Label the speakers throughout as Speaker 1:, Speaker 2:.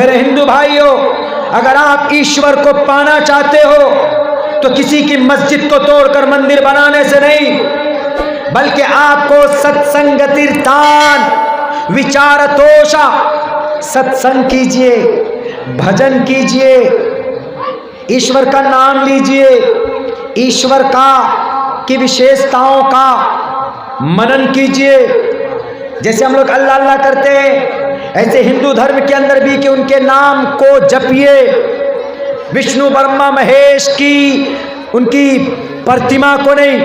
Speaker 1: मेरे हिंदू भाइयों, अगर आप ईश्वर को पाना चाहते हो तो किसी की मस्जिद को तोड़कर मंदिर बनाने से नहीं, बल्कि आपको सत्संगतिर्तान विचारतोषा, सत्संग कीजिए, भजन कीजिए, ईश्वर का नाम लीजिए, ईश्वर की विशेषताओं का मनन कीजिए। जैसे हम लोग अल्लाह अल्लाह करते हैं, ऐसे हिंदू धर्म के अंदर भी कि उनके नाम को जपिए। विष्णु ब्रह्मा महेश की उनकी प्रतिमा को नहीं,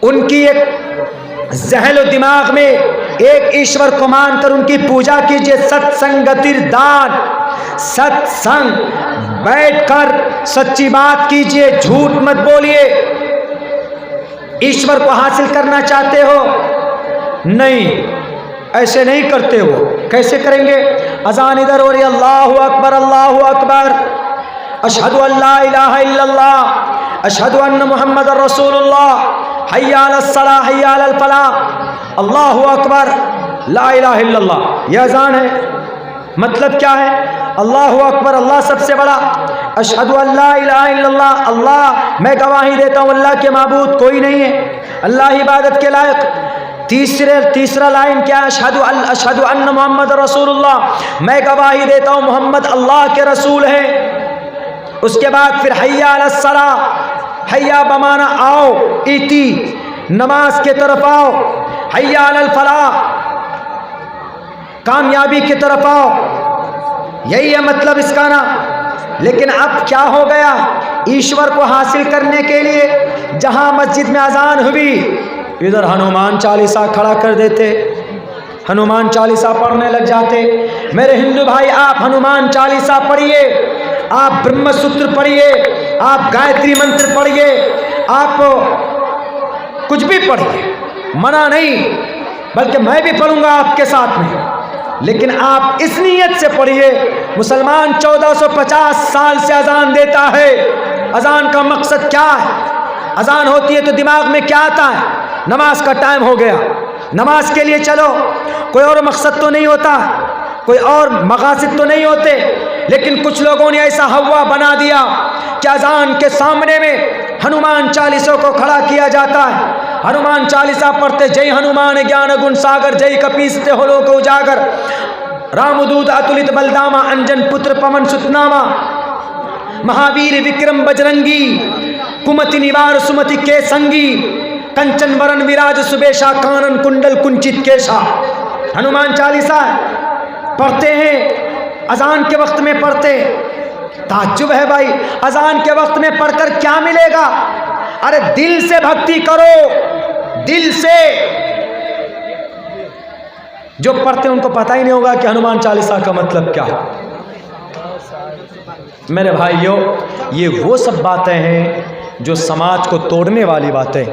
Speaker 1: उनकी एक जहन और दिमाग में एक ईश्वर को मानकर उनकी पूजा कीजिए। सत्संगतिर्दान, सत्संग, बैठकर सच्ची बात कीजिए, झूठ मत बोलिए। ईश्वर को हासिल करना चाहते हो? नहीं, ऐसे नहीं करते हो। कैसे करेंगे? अजान इधर हो रही, अल्लाहु अकबर अल्लाहु अकबर, अशहदु अल्ला इलाहा इल्लल्लाह, अशहदु अन्न मुहम्मदर रसूलुल्लाह, हय्या अलस सलाह हय्या अलल फलाह, अल्लाहु अकबर ला इलाहा इल्लल्लाह। यह अजान है। मतलब क्या है? अल्लाहु अकबर, अल्लाह सबसे बड़ा। अशहदु अल्ला इलाहा इल्लल्लाह, अल्लाह मैं गवाही देता हूँ अल्लाह के माबूद कोई नहीं है, अल्लाह इबादत के लायक। तीसरा लाइन क्या है? अशहदु अन्न मोहम्मद रसूलुल्लाह, मैं गवाही देता हूँ मोहम्मद अल्लाह के रसूल हैं। उसके बाद फिर हय्या अलस सलाह, हय्या बमाना आओ, इति नमाज के तरफ आओ, हय्या अलल फलाह कामयाबी की तरफ आओ। यही है मतलब इसका ना। लेकिन अब क्या हो गया? ईश्वर को हासिल करने के लिए जहां मस्जिद में अजान हुई, इधर हनुमान चालीसा खड़ा कर देते, हनुमान चालीसा पढ़ने लग जाते। मेरे हिंदू भाई, आप हनुमान चालीसा पढ़िए, आप ब्रह्म सूत्र पढ़िए, आप गायत्री मंत्र पढ़िए, आप कुछ भी पढ़िए, मना नहीं, बल्कि मैं भी पढ़ूंगा आपके साथ में। लेकिन आप इस नीयत से पढ़िए, मुसलमान 1450 साल से अजान देता है। अजान का मकसद क्या है? अजान होती है तो दिमाग में क्या आता है? नमाज का टाइम हो गया, नमाज के लिए चलो। कोई और मकसद तो नहीं होता, कोई और मकासद तो नहीं होते। लेकिन कुछ लोगों ने ऐसा हवा बना दिया कि अजान के सामने में हनुमान चालीसों को खड़ा किया जाता है। हनुमान चालीसा पढ़ते, जय हनुमान ज्ञान गुण सागर, जय कपीसते हो लोक उजागर, रामदूत अतुलित बलदामा, अंजन पुत्र पवन सुतनामा, महावीर विक्रम बजरंगी, कुमति निवार सुमति के संगी, कंचन वरण विराज सुबेशा, कानन कुंडल कुंचित केशा। हनुमान चालीसा पढ़ते हैं, अजान के वक्त में पढ़ते। ताज्जुब है भाई, अजान के वक्त में पढ़कर क्या मिलेगा? अरे दिल से भक्ति करो, दिल से। जो पढ़ते उनको पता ही नहीं होगा कि हनुमान चालीसा का मतलब क्या है। मेरे भाइयों, ये वो सब बातें हैं जो समाज को तोड़ने वाली बातें।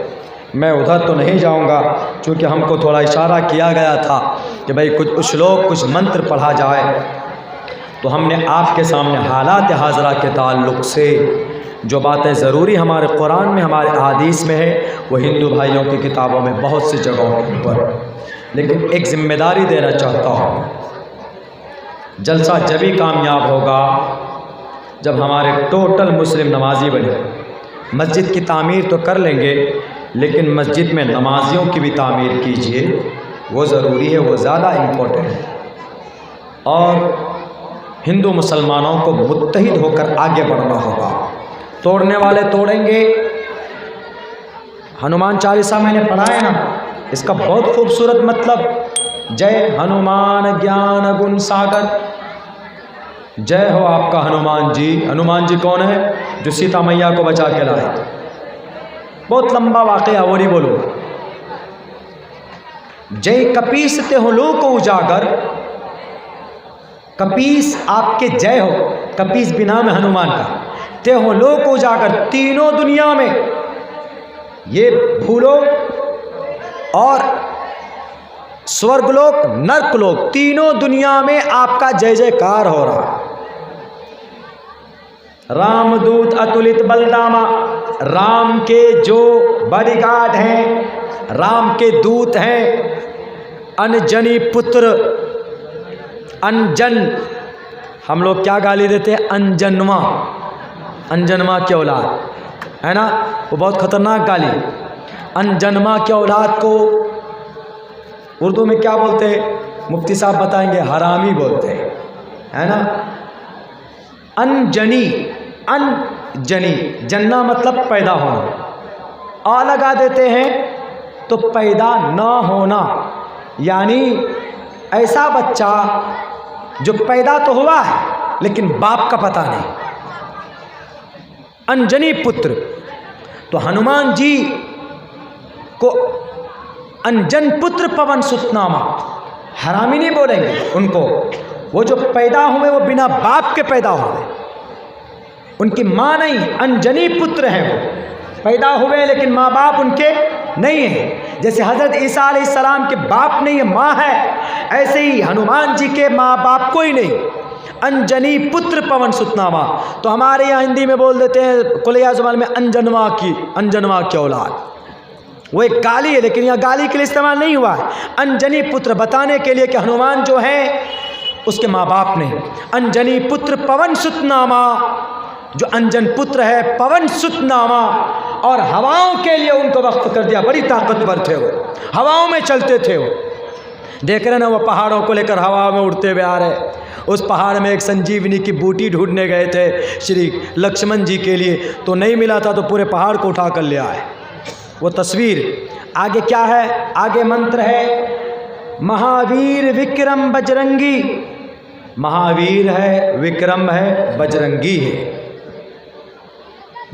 Speaker 1: मैं उधर तो नहीं जाऊंगा, क्योंकि हमको थोड़ा इशारा किया गया था कि भाई कुछ श्लोक, कुछ मंत्र पढ़ा जाए। तो हमने आपके सामने हालात हाजरा के ताल्लुक़ से जो बातें ज़रूरी हमारे कुरान में, हमारे हदीस में है, वो हिंदू भाइयों की किताबों में बहुत सी जगहों पर। लेकिन एक जिम्मेदारी देना चाहता हूँ, जलसा जब ही कामयाब होगा जब हमारे टोटल मुस्लिम नमाजी बने। मस्जिद की तामीर तो कर लेंगे, लेकिन मस्जिद में नमाजियों की भी तामीर कीजिए, वो ज़रूरी है, वो ज़्यादा इम्पोर्टेंट है। और हिंदू मुसलमानों को मुत्तहिद होकर आगे बढ़ना होगा। तोड़ने वाले तोड़ेंगे। हनुमान चालीसा मैंने पढ़ा है ना, इसका बहुत खूबसूरत मतलब, जय हनुमान ज्ञान गुण सागर, जय हो आपका हनुमान जी। हनुमान जी कौन है? जो सीता मैया को बचा के लाए। बहुत लंबा वाकया, वो नहीं बोलूँगा। जय कपीसते हो लोक उजागर, कपीस आपके जय हो, कपीस भी नाम है हनुमान का। ते हो लोक उजागर, तीनों दुनिया में, ये भूलोक और स्वर्गलोक, नर्कलोक, तीनों दुनिया में आपका जय जयकार हो रहा। रामदूत अतुलित बलदामा, राम के जो बॉडीगार्ड हैं, राम के दूत हैं, अनजनी पुत्र अनजन, हम लोग क्या गाली देते हैं? अनजनवा, अनजनवा की औलाद है ना, वो बहुत खतरनाक गाली। अनजनवा की औलाद को उर्दू में क्या बोलते हैं? मुफ्ती साहब बताएंगे, हरामी बोलते हैं, है ना। अनजनी, अनजनी, जन्ना मतलब पैदा होना, आ लगा देते हैं तो पैदा ना होना, यानी ऐसा बच्चा जो पैदा तो हुआ है लेकिन बाप का पता नहीं, अनजनी पुत्र। तो हनुमान जी को अनजन पुत्र पवन सुत नामा, हरामी नहीं बोलेंगे उनको, वो जो पैदा हुए वो बिना बाप के पैदा हुए, उनकी माँ नहीं, अनजनी पुत्र हैं वो, पैदा हुए लेकिन माँ बाप उनके नहीं है। जैसे हज़रत ईसा अलैहिस्सलाम के बाप नहीं है, माँ है, ऐसे ही हनुमान जी के माँ बाप कोई नहीं, अनजनी पुत्र पवन सुतनामा। तो हमारे यहाँ हिंदी में बोल देते हैं कुलिया ज़ुबान में अनजनवा की औलाद, वो एक गाली है लेकिन यहाँ गाली के लिए इस्तेमाल नहीं हुआ है, अनजनी पुत्र बताने के लिए कि हनुमान जो है उसके माँ बाप नहीं। अनजनी पुत्र पवन सुतनामा, जो अनजन पुत्र है पवन सुतनामा, और हवाओं के लिए उनको वक्त कर दिया, बड़ी ताकतवर थे वो, हवाओं में चलते थे वो। देख रहे ना, वो पहाड़ों को लेकर हवा में उड़ते हुए आ रहे। उस पहाड़ में एक संजीवनी की बूटी ढूंढने गए थे श्री लक्ष्मण जी के लिए, तो नहीं मिला था तो पूरे पहाड़ को उठा कर ले आए। वो तस्वीर आगे क्या है? आगे मंत्र है महावीर विक्रम बजरंगी, महावीर है, विक्रम है, बजरंगी है।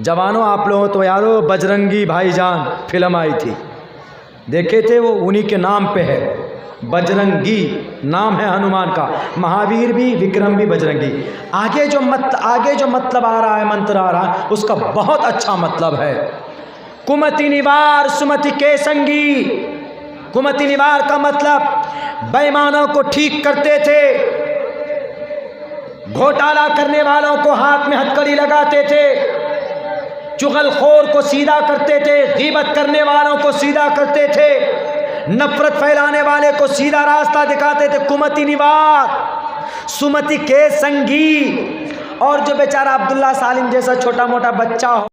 Speaker 1: जवानों आप लोगों तो यारो बजरंगी भाईजान फिल्म आई थी, देखे थे, वो उन्हीं के नाम पे है, बजरंगी नाम है हनुमान का, महावीर भी, विक्रम भी, बजरंगी। आगे जो मतलब आ रहा है, मंत्र आ रहा है, उसका बहुत अच्छा मतलब है। कुमति निवार सुमति के संगी, कुमति निवार का मतलब बेईमानों को ठीक करते थे, घोटाला करने वालों को हाथ में हथकड़ी लगाते थे, चुगलखोर को सीधा करते थे, गीबत करने वालों को सीधा करते थे, नफरत फैलाने वाले को सीधा रास्ता दिखाते थे। कुमति निवार सुमति के संगी। और जो बेचारा अब्दुल्ला सालिम जैसा छोटा मोटा बच्चा हो